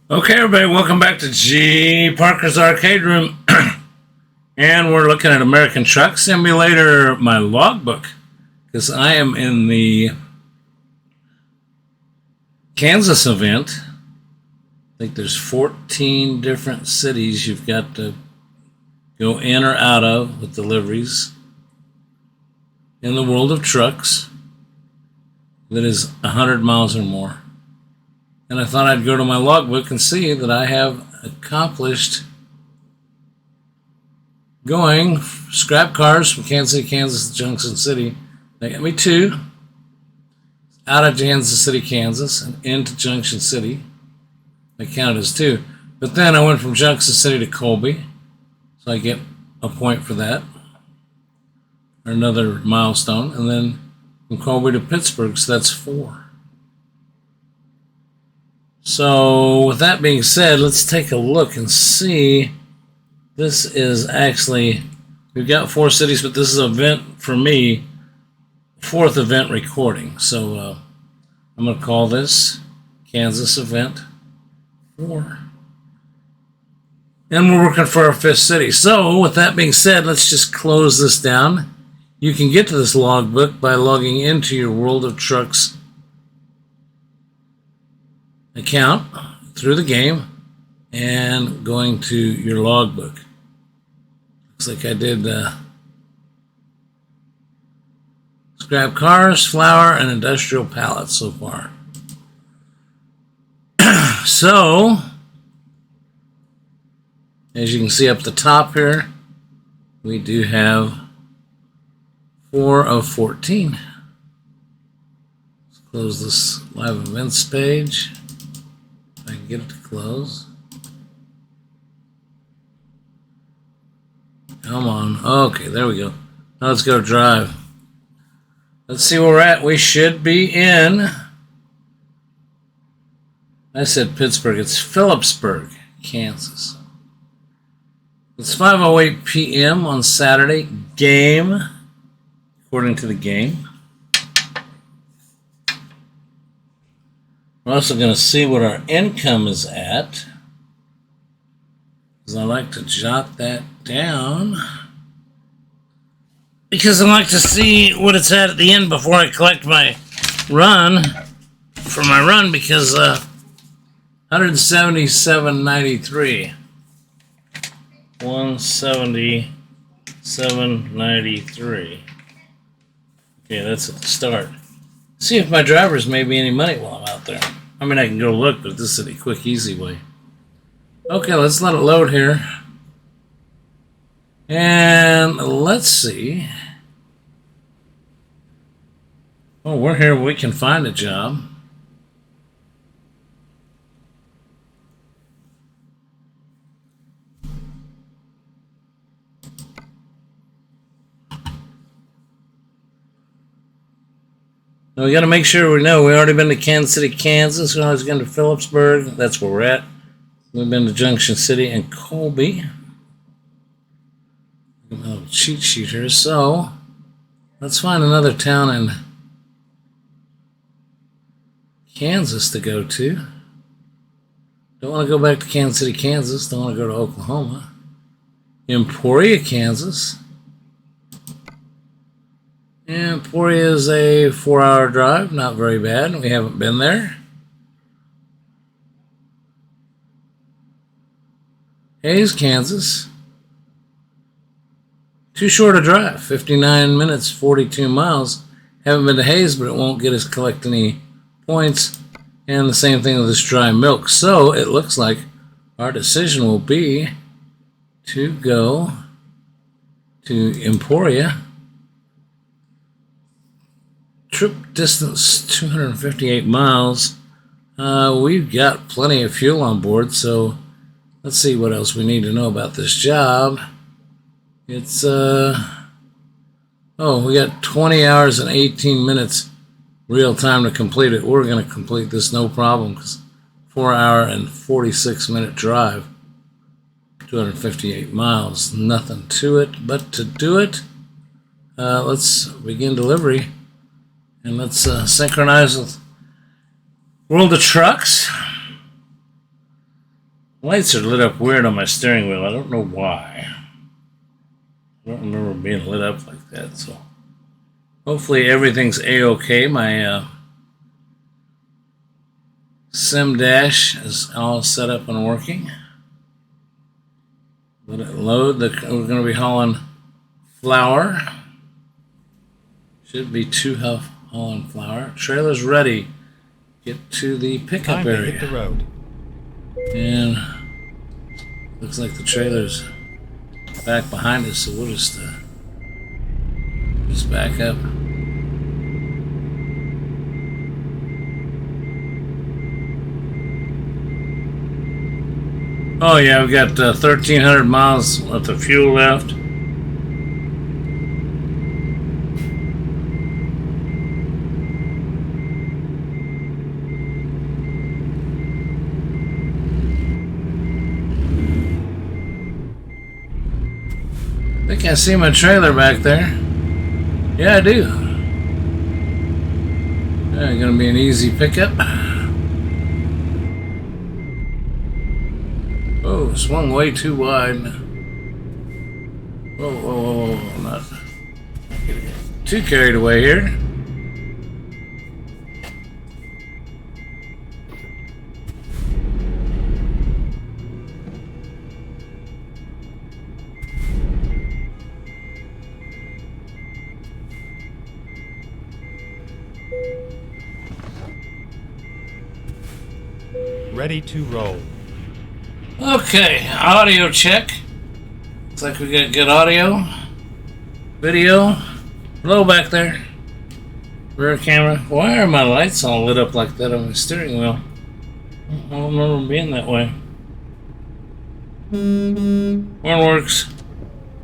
Okay, everybody, welcome back to G.Parkers Arcade Room. And we're looking at American Truck Simulator, my logbook, because I am in the Kansas event. I think there's 14 different cities you've got to go in or out of with deliveries in the world of trucks that is 100 miles or more. And I thought I'd go to my logbook and see that I have accomplished going scrap cars from Kansas City, Kansas to Junction City. They got me two out of Kansas City, Kansas, and into Junction City. They counted as two. But then I went from Junction City to Colby, so I get a point for that, or another milestone. And then from Colby to Pittsburgh, so that's 4. So with that being said, let's take a look and see. This is actually, we've got 4 cities, but this is an event for me, 4th event recording. So I'm going to call this Kansas Event 4. And we're working for our 5th city. So with that being said, let's just close this down. You can get to this logbook by logging into your World of Trucks account through the game and going to your logbook. Looks like I did scrap cars, flour, and industrial pallets so far. So, as you can see up the top here, we do have 4 of 14. Let's close this live events page. I can get it to close. Come on. Okay, there we go. Now let's go drive. Let's see where we're at. We should be in, I said Pittsburgh. It's Phillipsburg, Kansas. It's 5:08 p.m. on Saturday. Game, according to the game. We're also going to see what our income is at, because I like to jot that down, because I like to see what it's at the end before I collect my run for my run, because 177.93. 177.93. Okay, that's at the start. See if my drivers made me any money while I'm out there. I mean, I can go look, but this is a quick, easy way. Okay, let's let it load here. And let's see. Oh, we're here. We can find a job. Now we got to make sure we know. We've already been to Kansas City, Kansas. We're always going to Phillipsburg. That's where we're at. We've been to Junction City and Colby. A little cheat sheet here. So let's find another town in Kansas to go to. Don't want to go back to Kansas City, Kansas. Don't want to go to Oklahoma. Emporia, Kansas. And Emporia is a 4-hour drive, not very bad. We haven't been there. Hayes, Kansas. Too short a drive, 59 minutes, 42 miles. Haven't been to Hayes, but it won't get us collect any points. And the same thing with this dry milk. So it looks like our decision will be to go to Emporia. Trip distance 258 miles. We've got plenty of fuel on board, so let's see what else we need to know about this job. It's we got 20 hours and 18 minutes real time to complete it. We're going to complete this no problem, because 4-hour and 46-minute drive, 258 miles, nothing to it but to do it. Let's begin delivery. And let's synchronize with World of Trucks. Lights are lit up weird on my steering wheel. I don't know why. I don't remember being lit up like that, so hopefully everything's a-okay. My sim dash is all set up and working. Let it load. We're going to be hauling flour. Should be 2 hauling flour. Trailer's ready. Get to the pickup Time area. to hit the road. And looks like the trailer's back behind us, so we'll just back up. Oh yeah, we've got 1,300 miles worth of fuel left. I think I see my trailer back there. Yeah, I do. Yeah, gonna be an easy pickup. Oh, swung way too wide. Whoa, whoa, whoa, whoa, not too carried away here. Ready to roll. Okay, audio check. Looks like we got good audio. Video. Hello back there. Rear camera. Why are my lights all lit up like that on my steering wheel? I don't remember them being that way. Horn works.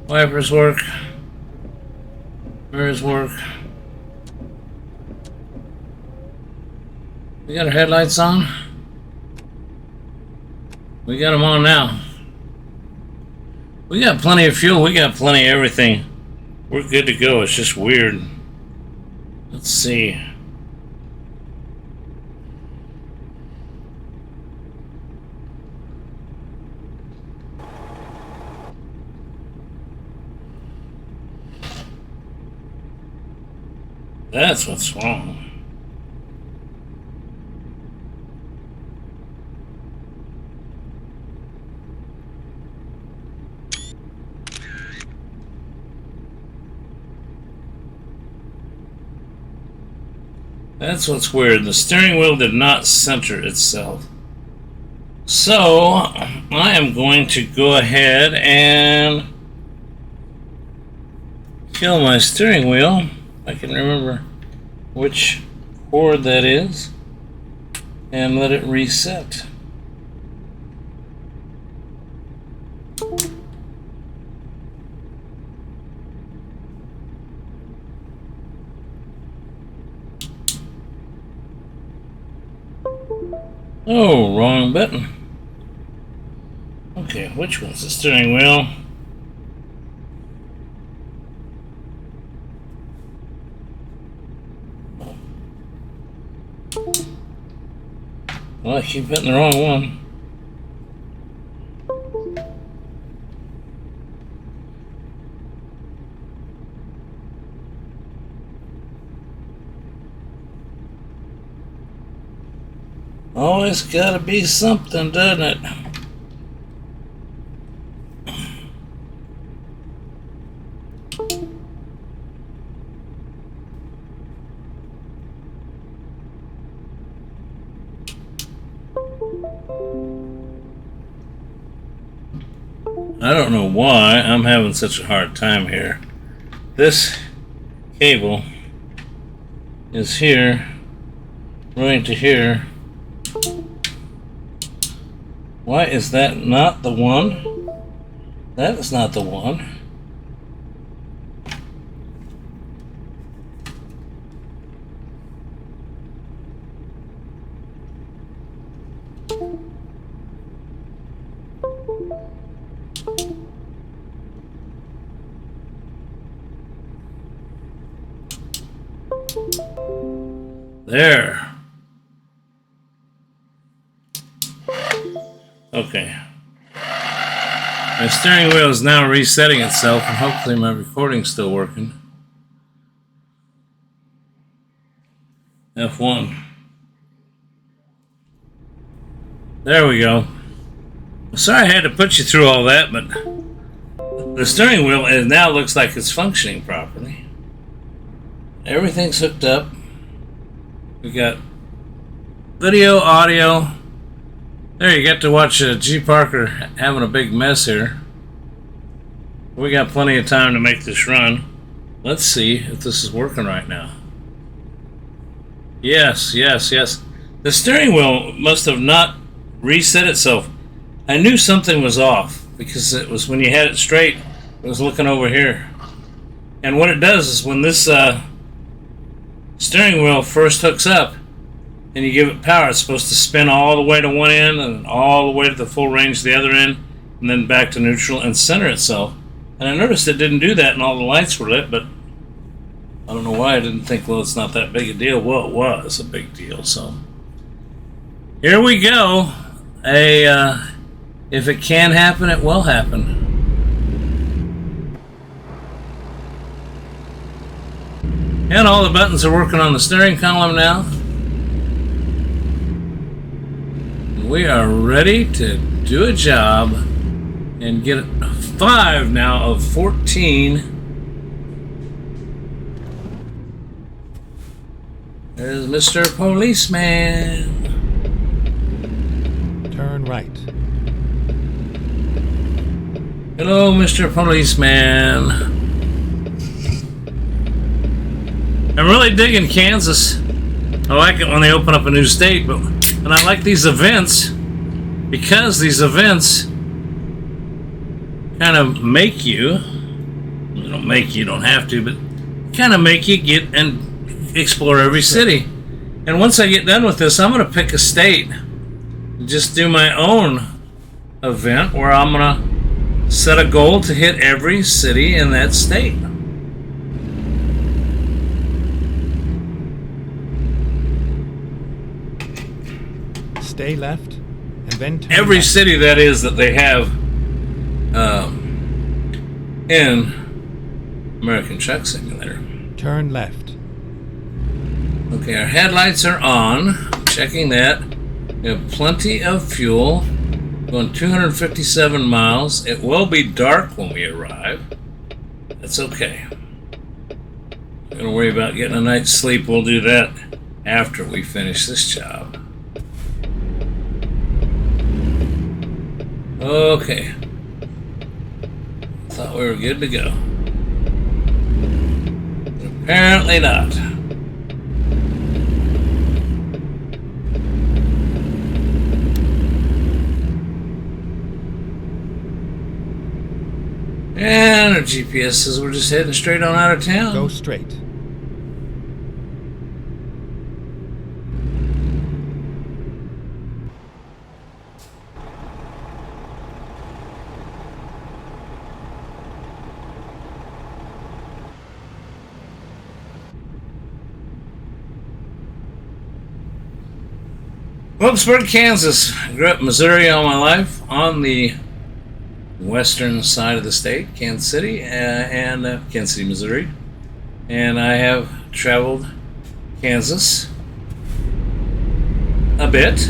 Wipers work. Mirrors work. We got our headlights on. We got them on now. We got plenty of fuel. We got plenty of everything. We're good to go. It's just weird. Let's see. That's what's wrong. That's what's weird. The steering wheel did not center itself. So, I am going to go ahead and kill my steering wheel. I can remember which cord that is. And let it reset. Oh, wrong button. Okay, which one's the steering wheel? Well, I keep hitting the wrong one. Always gotta be something, doesn't it? I don't know why I'm having such a hard time here. This cable is here, going to here. Why is that not the one? That is not the one. There. Okay. My steering wheel is now resetting itself, and hopefully my recording's still working. F1. There we go. Sorry I had to put you through all that, but the steering wheel now looks like it's functioning properly. Everything's hooked up. We got video, audio. There, you get to watch G.Parker having a big mess here. We got plenty of time to make this run. Let's see if this is working right now. Yes. The steering wheel must have not reset itself. I knew something was off because it was when you had it straight, it was looking over here. And what it does is when this steering wheel first hooks up and you give it power, it's supposed to spin all the way to one end and all the way to the full range to the other end, and then back to neutral and center itself. And I noticed it didn't do that and all the lights were lit, but I don't know why I didn't think, well, it's not that big a deal. Well, it was a big deal. So here we go. If it can happen, it will happen. And all the buttons are working on the steering column now. We are ready to do a job and get 5 now of 14. There's Mr. Policeman. Turn right. Hello, Mr. Policeman. I'm really digging Kansas. I like it when they open up a new state, and I like these events because these events kind of make you, you don't have to, but kind of make you get and explore every city. And once I get done with this, I'm going to pick a state and just do my own event where I'm going to set a goal to hit every city in that state. Stay left and then turn every left. City that is that they have in American Truck Simulator. Turn left. Okay, our headlights are on. Checking that. We have plenty of fuel. Going 257 miles. It will be dark when we arrive. That's okay. Not gonna worry about getting a night's sleep. We'll do that after we finish this job. Okay. Thought we were good to go. But apparently not. And our GPS says we're just heading straight on out of town. Go straight. Phillipsburg, Kansas. I grew up in Missouri all my life on the western side of the state, Kansas City, Kansas City, Missouri. And I have traveled Kansas a bit,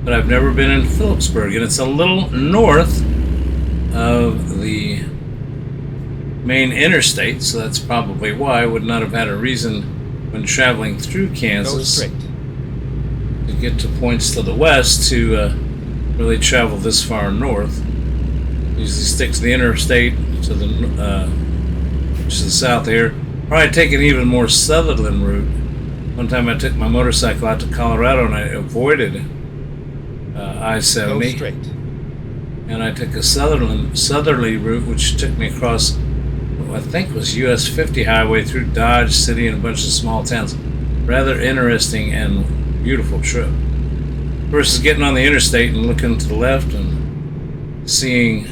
but I've never been in Phillipsburg, and it's a little north of the main interstate, so that's probably why I would not have had a reason when traveling through Kansas. Go straight. To get to points to the west to really travel this far north. Usually sticks the interstate to the south here. Probably take an even more southerly route. One time I took my motorcycle out to Colorado and I avoided I-70. Go straight. And I took a southerly route, which took me across what I think was US 50 highway through Dodge City and a bunch of small towns. Rather interesting and beautiful trip. Versus getting on the interstate and looking to the left and seeing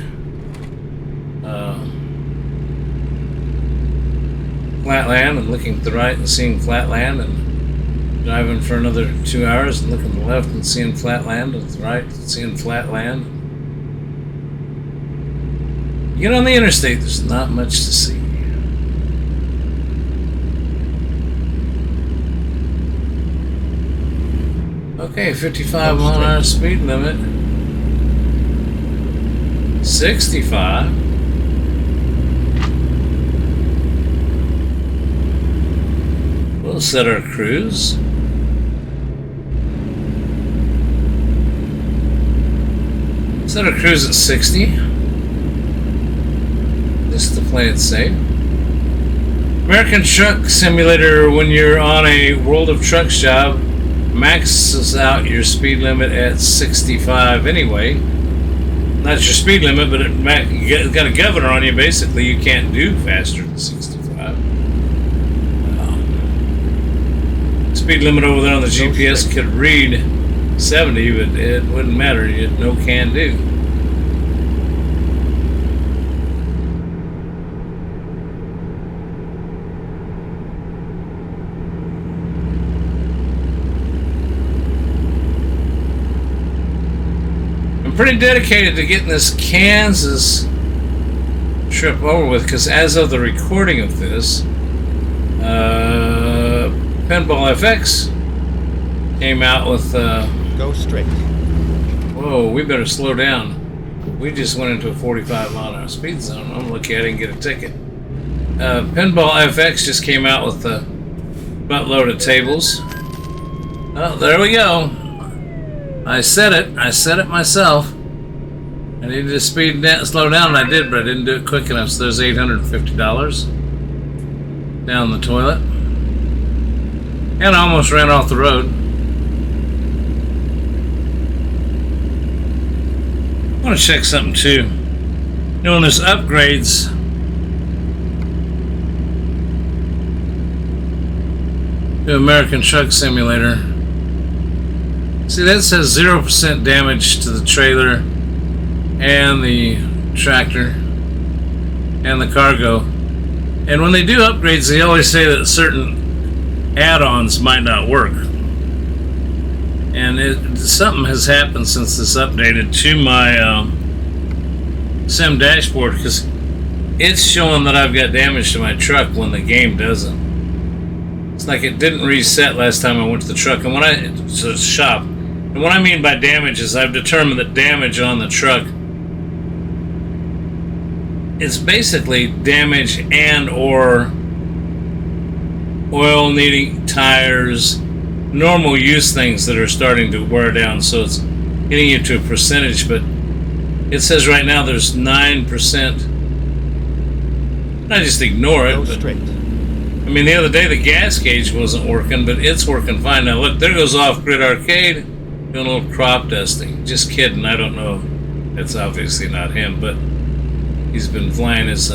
flat land, and looking to the right and seeing flat land, and driving for another 2 hours and looking to the left and seeing flat land, and to the right and seeing flat land. You get on the interstate, there's not much to see. Okay, 55 mile an hour speed limit. 65. We'll set our cruise. Set our cruise at 60. Just to play it safe. American Truck Simulator, when you're on a World of Trucks job, maxes out your speed limit at 65 anyway. Not your speed limit, but it's got a governor on you. Basically, you can't do faster than 65. Speed limit over there on the GPS could read 70, but it wouldn't matter. You had no can do. Pretty dedicated to getting this Kansas trip over with, because as of the recording of this, Pinball FX came out with go straight. Whoa, we better slow down. We just went into a 45 mile an hour speed zone. I'm lucky I didn't get a ticket. Pinball FX just came out with a buttload of tables. Oh, there we go. I said it myself. I needed to slow down, and I did, but I didn't do it quick enough, so there's $850 down the toilet. And I almost ran off the road. I want to check something too. You know, when there's upgrades, to American Truck Simulator, see, that says 0% damage to the trailer and the tractor and the cargo. And when they do upgrades, they always say that certain add-ons might not work. And something has happened since this updated to my sim dashboard, because it's showing that I've got damage to my truck when the game doesn't. It's like it didn't reset last time I went to the truck, and to the shop. And what I mean by damage is I've determined that damage on the truck is basically damage and or oil needing, tires, normal use things that are starting to wear down. So it's getting you to a percentage, but it says right now there's 9%. I just ignore it. But, I mean, the other day the gas gauge wasn't working, but it's working fine now. Look, there goes Off-Grid Arcade. Doing a little crop dusting. Just kidding. I don't know. That's obviously not him, but he's been flying his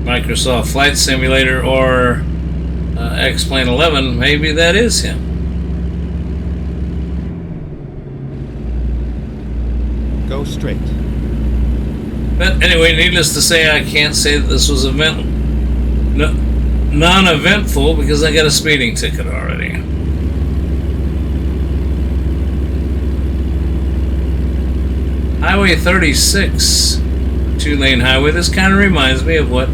Microsoft Flight Simulator or X-Plane 11. Maybe that is him. Go straight. But anyway, needless to say, I can't say that this was non-eventful because I got a speeding ticket already. Highway 36, 2-lane highway. This kind of reminds me of what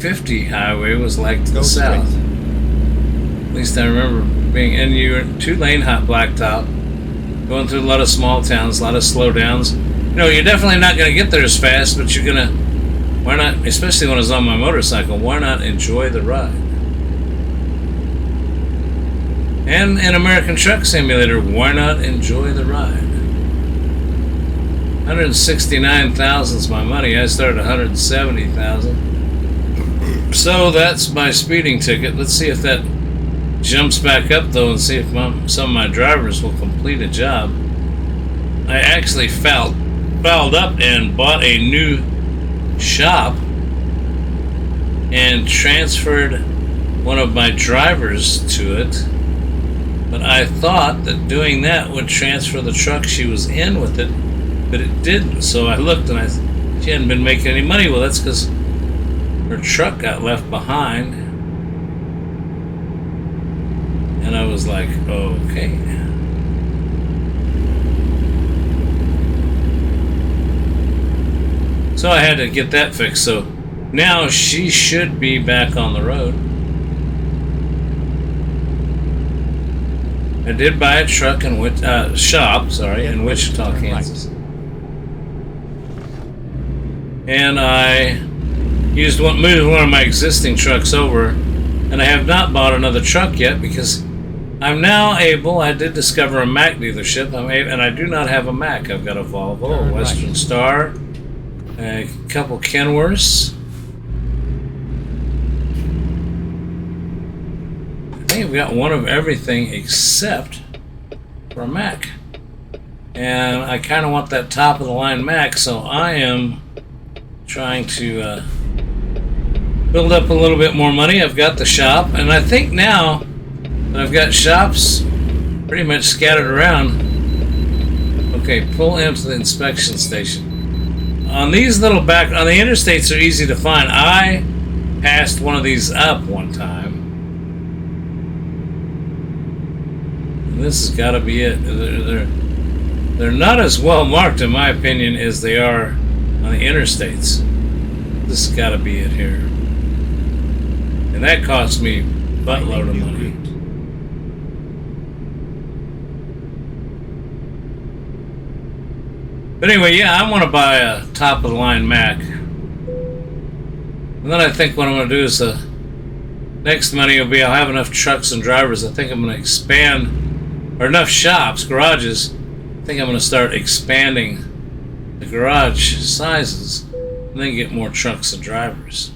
50 highway was like to the south. At least I remember being in your 2-lane hot blacktop, going through a lot of small towns, a lot of slowdowns. You know, you're definitely not going to get there as fast, but you're going to, why not, especially when I was on my motorcycle, why not enjoy the ride? And in American Truck Simulator, why not enjoy the ride? 169,000 is my money. I started 170,000. So that's my speeding ticket. Let's see if that jumps back up though, and see if some of my drivers will complete a job. I actually fouled up and bought a new shop and transferred one of my drivers to it. But I thought that doing that would transfer the truck she was in with it, but it didn't. So I looked and she hadn't been making any money. Well, that's because her truck got left behind. And I was like, okay. So So I had to get that fixed. So now she should be back on the road. I did buy a truck in shop, in Wichita, Kansas. And I moved one of my existing trucks over, and I have not bought another truck yet because I'm now able. I did discover a Mack dealership, and I do not have a Mack. I've got a Volvo, a Western Star, a couple Kenworths. I think I've got one of everything except for a Mack, and I kind of want that top of the line Mack, so I am trying to build up a little bit more money. I've got the shop, and I think now that I've got shops pretty much scattered around. Okay, pull into the inspection station. On these little on the interstates are easy to find. I passed one of these up one time. And this has got to be it. They're not as well marked, in my opinion, as they are on the interstates. This has got to be it here. And that cost me a buttload of money. But anyway, yeah, I want to buy a top-of-the-line Mack. And then I think what I'm going to do is next money will be I'll have enough trucks and drivers. I think I'm going to expand, or enough shops, garages. I think I'm going to start expanding the garage sizes and then get more trucks and drivers.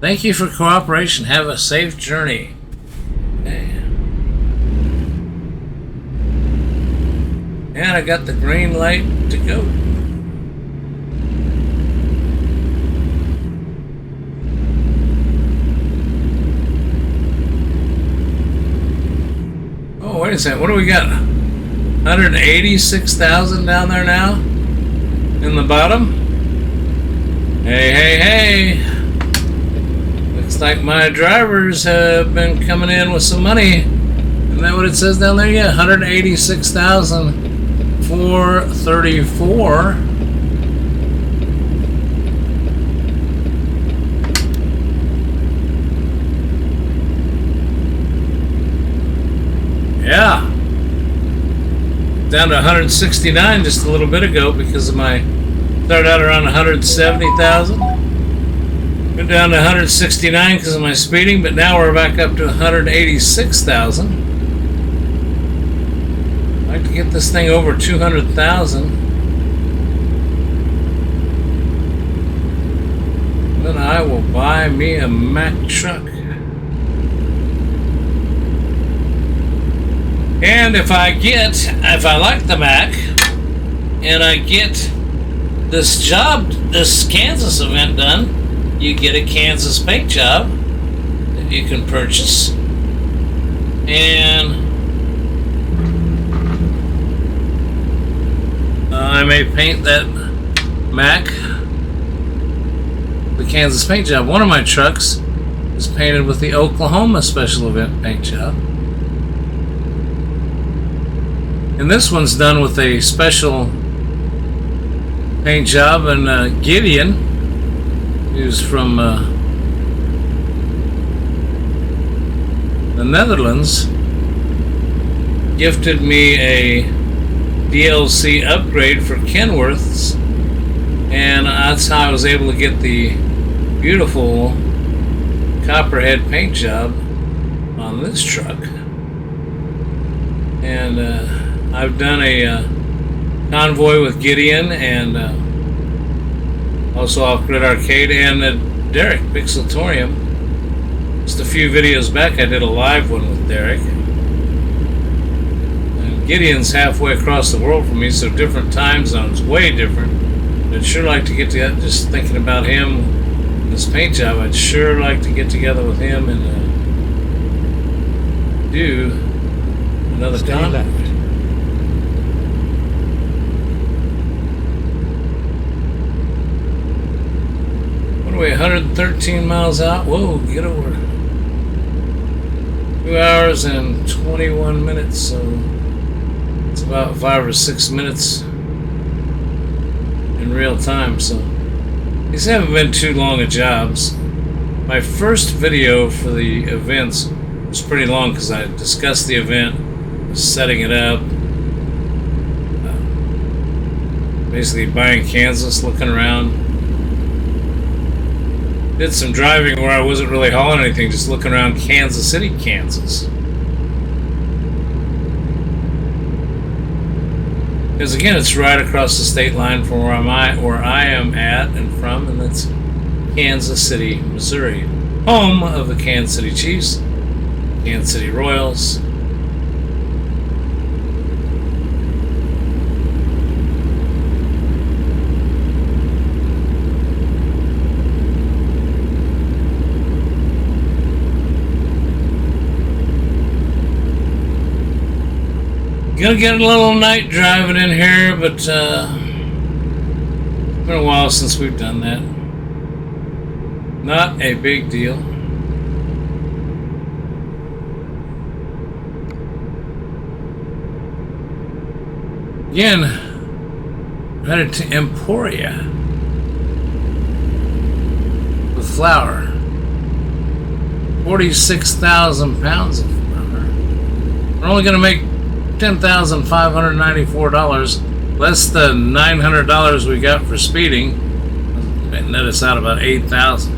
Thank you for cooperation. Have a safe journey. Okay. And I got the green light to go. Oh, wait a second. What do we got? 186,000 down there now? In the bottom? Hey, hey, hey. Looks like my drivers have been coming in with some money. Isn't that what it says down there? Yeah, 186,434. Yeah. Down to 169 just a little bit ago because of my started out around 170,000. Went down to 169 because of my speeding, but now we're back up to 186,000. I'd like to get this thing over 200,000. Then I will buy me a Mack truck. And if I like the Mack, and I get this Kansas event done, you get a Kansas paint job that you can purchase. And I may paint that Mack, the Kansas paint job. One of my trucks is painted with the Oklahoma special event paint job. And this one's done with a special paint job, and Gideon, who's from the Netherlands, gifted me a DLC upgrade for Kenworths, and that's how I was able to get the beautiful copperhead paint job on this truck. And I've done a convoy with Gideon and also Off Grid Arcade and Derek Pixelatorium. Just a few videos back I did a live one with Derek. And Gideon's halfway across the world from me, so different time zones, way different. I'd sure like to get together, just thinking about him, this paint job, I'd sure like to get together with him and do another convoy. What are we, 113 miles out? Whoa, get over. 2 hours and 21 minutes, so it's about 5 or 6 minutes in real time, so these haven't been too long of jobs. My first video for the events was pretty long because I discussed the event, setting it up, basically buying Kansas, looking around. Did some driving where I wasn't really hauling anything, just looking around Kansas City, Kansas. Because again, it's right across the state line from where I am at and from, and that's Kansas City, Missouri, home of the Kansas City Chiefs, Kansas City Royals. Gonna get a little night driving in here, but it's been a while since we've done that. Not a big deal. Again, headed to Emporia with flour. 46,000 pounds of flour. We're only gonna make $10,594, less than $900 we got for speeding. That net us out about $8,000.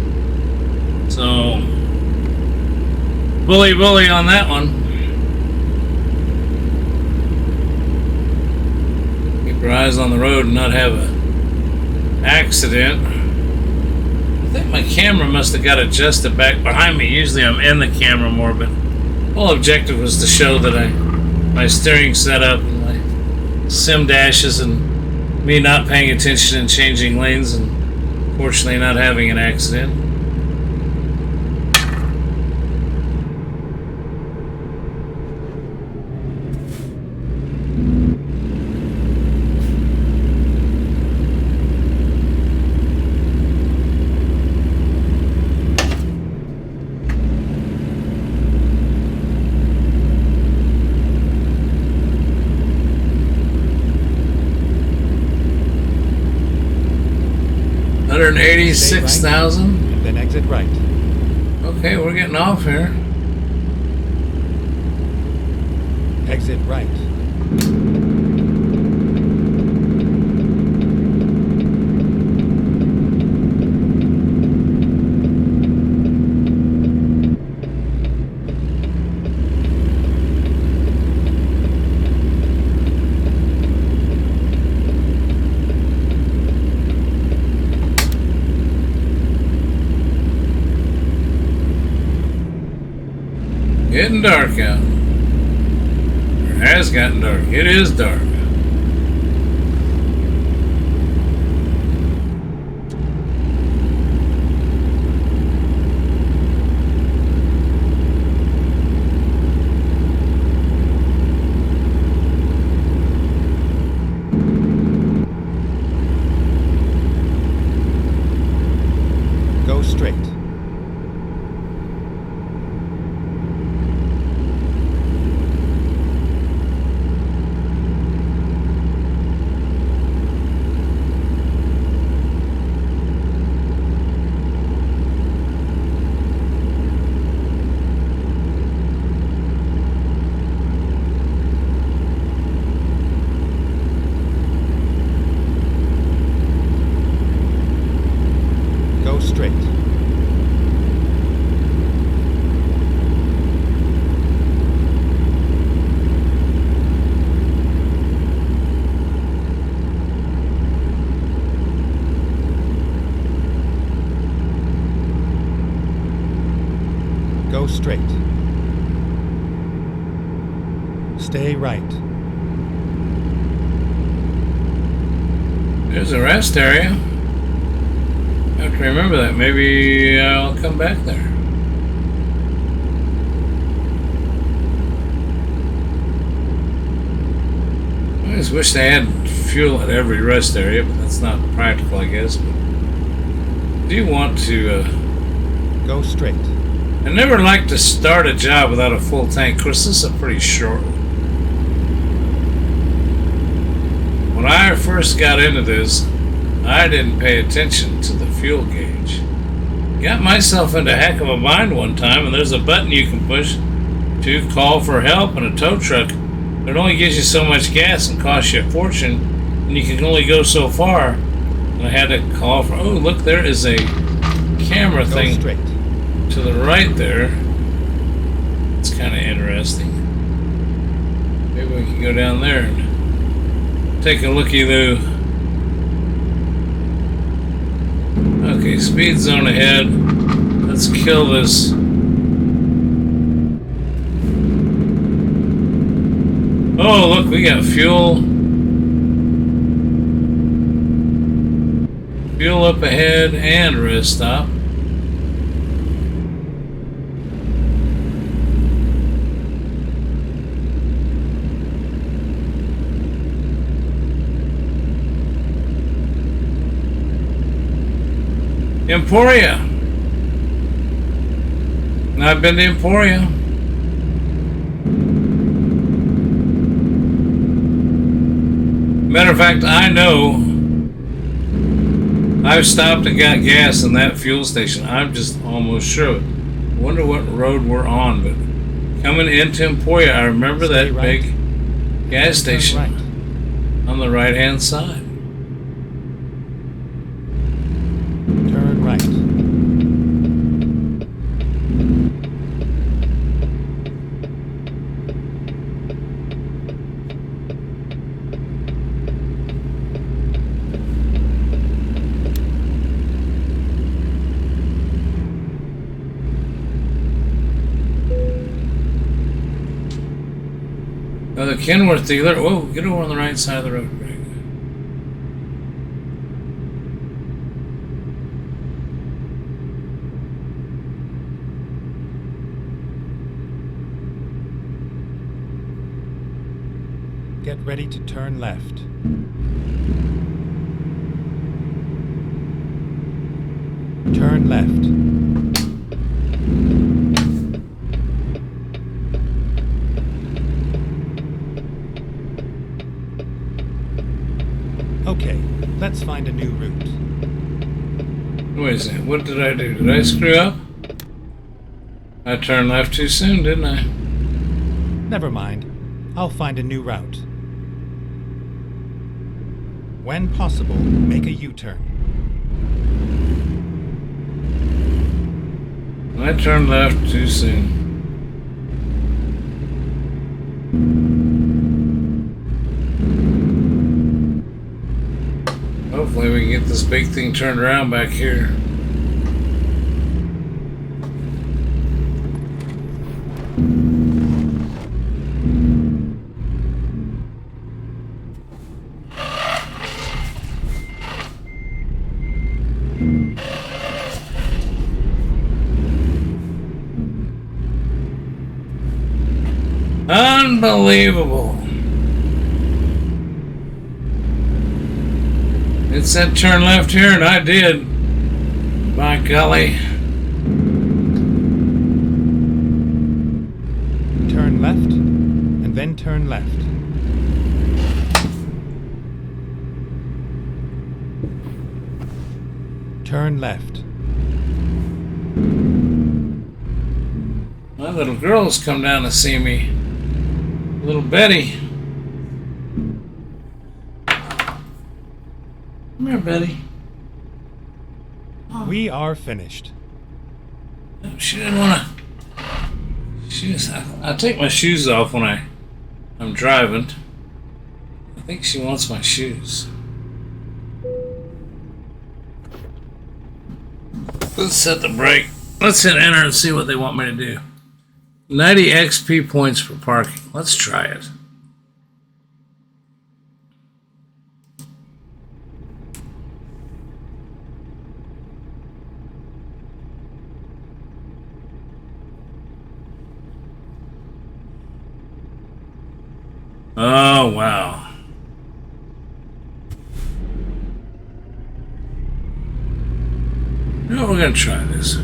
So, bully on that one. Keep your eyes on the road and not have an accident. I think my camera must have got adjusted back behind me. Usually I'm in the camera more, but the whole objective was to show that my steering setup and my sim dashes and me not paying attention and changing lanes and fortunately not having an accident. $186,000. Then exit right. Okay, we're getting off here. Exit right. Getting dark out. Or has gotten dark. It is dark. Go straight. Go straight. Go straight. Stay right. There's a rest area. I have to remember that. Maybe I'll come back there. I just wish they had fuel at every rest area, but that's not practical, I guess. But I do want to... Go straight. I never like to start a job without a full tank. Of course, this is a pretty short one. When I first got into this, I didn't pay attention to the fuel gauge. Got myself into a heck of a bind one time, and there's a button you can push to call for help in a tow truck. But it only gives you so much gas and costs you a fortune, and you can only go so far. And I had to call for, oh, look, there is a camera thing straight to the right there. It's kind of interesting. Maybe we can go down there and take a looky-loo. Okay, speed zone ahead. Let's kill this. Oh, look, we got fuel. Fuel up ahead and rest stop. Emporia. I've been to Emporia. Matter of fact, I know I've stopped and got gas in that fuel station. I'm just almost sure of it. I wonder what road we're on, but coming into Emporia, I remember that big gas station on the right-hand side. Turn right. Oh, the Kenworth dealer. Whoa, get over on the right side of the road, Greg. Get ready to turn left. Turn left. Okay, let's find a new route. Wait a second, what did I do? Did I screw up? I turned left too soon, didn't I? Never mind. I'll find a new route. When possible, make a U-turn. I turned left too soon. Hopefully we can get this big thing turned around back here. Unbelievable. It said turn left here, and I did. By golly. Turn left, and then turn left. Turn left. My little girl's come down to see me. Little Betty. Come here, Betty. Oh. We are finished. She didn't want to. I take my shoes off when I'm driving. I think she wants my shoes. Let's set the brake. Let's hit enter and see what they want me to do. 90 XP points for parking. Let's try it. Oh, wow. No, we're going to try this.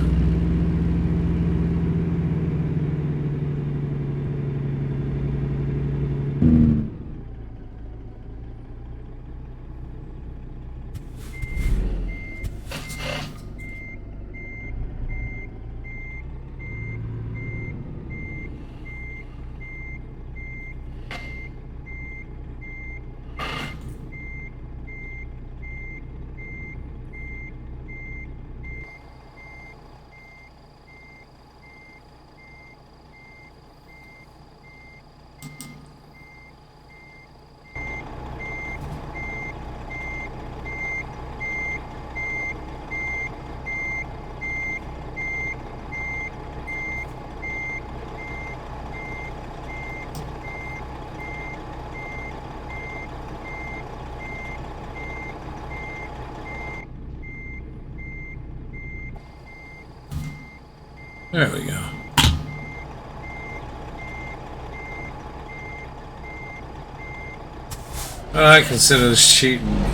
There we go. Well, I consider this cheating.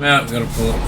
Now I'm gonna pull it.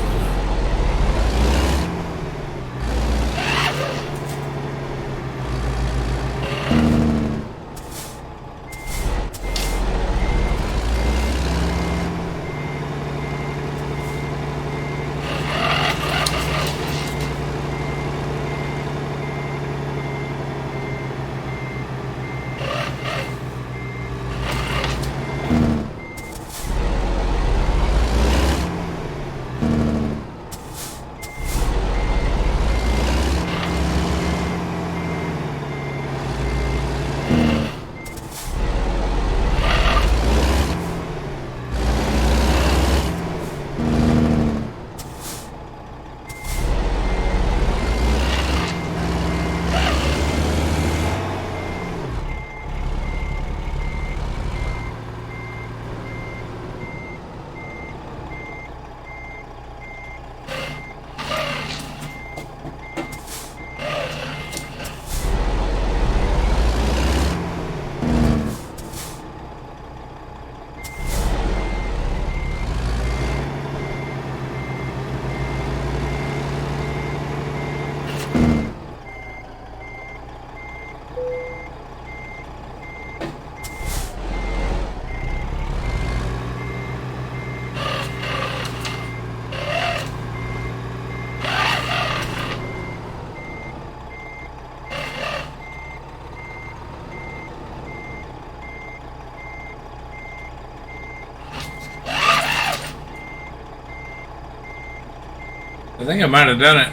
I think I might have done it.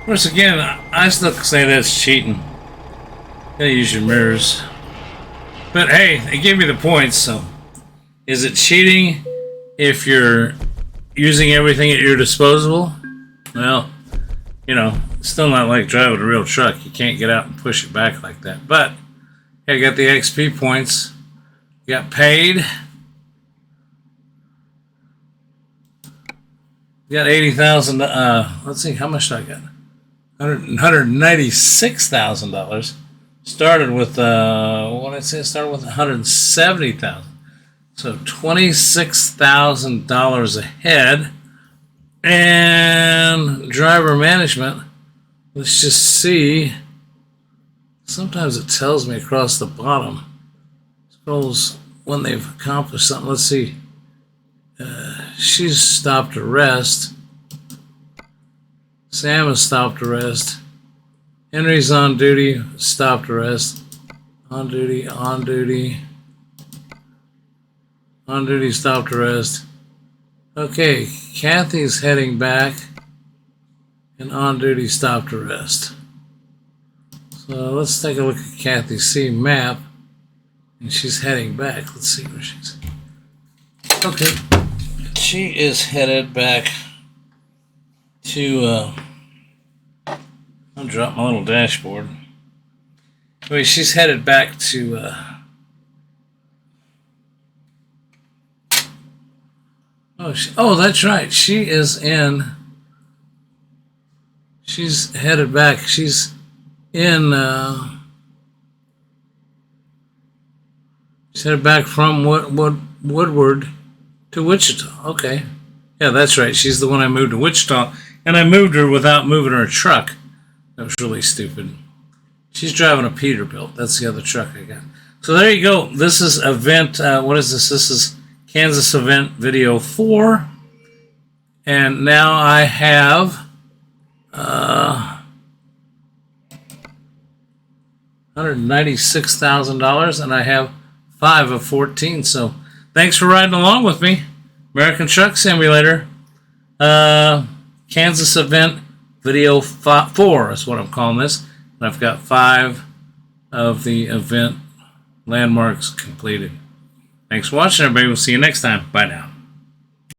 Once again, I still say that's cheating. Gotta use your mirrors. But hey, they gave me the points, so. Is it cheating if you're using everything at your disposal? Well, you know, it's still not like driving a real truck. You can't get out and push it back like that. But, I got the XP points. Got paid. Got 80,000. Let's see, how much did I get? $196,000. Started with what did I say? It started with 170,000. So $26,000 ahead. And driver management. Let's just see. Sometimes it tells me across the bottom. Scrolls when they've accomplished something. Let's see. She's stopped to rest. Sam has stopped to rest. Henry's on duty, stopped to rest. On duty, on duty. On duty, stopped to rest. Okay, Kathy's heading back. And on duty, stopped to rest. So let's take a look at Kathy's C map. And she's heading back. Let's see where she's. Okay. She is headed back to, I'll drop my little dashboard. Anyway, she's headed back to, oh, that's right. She's headed back. She's in, she's headed back from Woodward to Wichita. Okay. Yeah, that's right. She's the one I moved to Wichita. And I moved her without moving her truck. That was really stupid. She's driving a Peterbilt. That's the other truck I got. So there you go. This is event, what is this? This is Kansas event video 4. And now I have $196,000 and I have 5 of 14. So thanks for riding along with me. American Truck Simulator. Kansas event video 4 is what I'm calling this. And I've got 5 of the event landmarks completed. Thanks for watching, everybody. We'll see you next time. Bye now.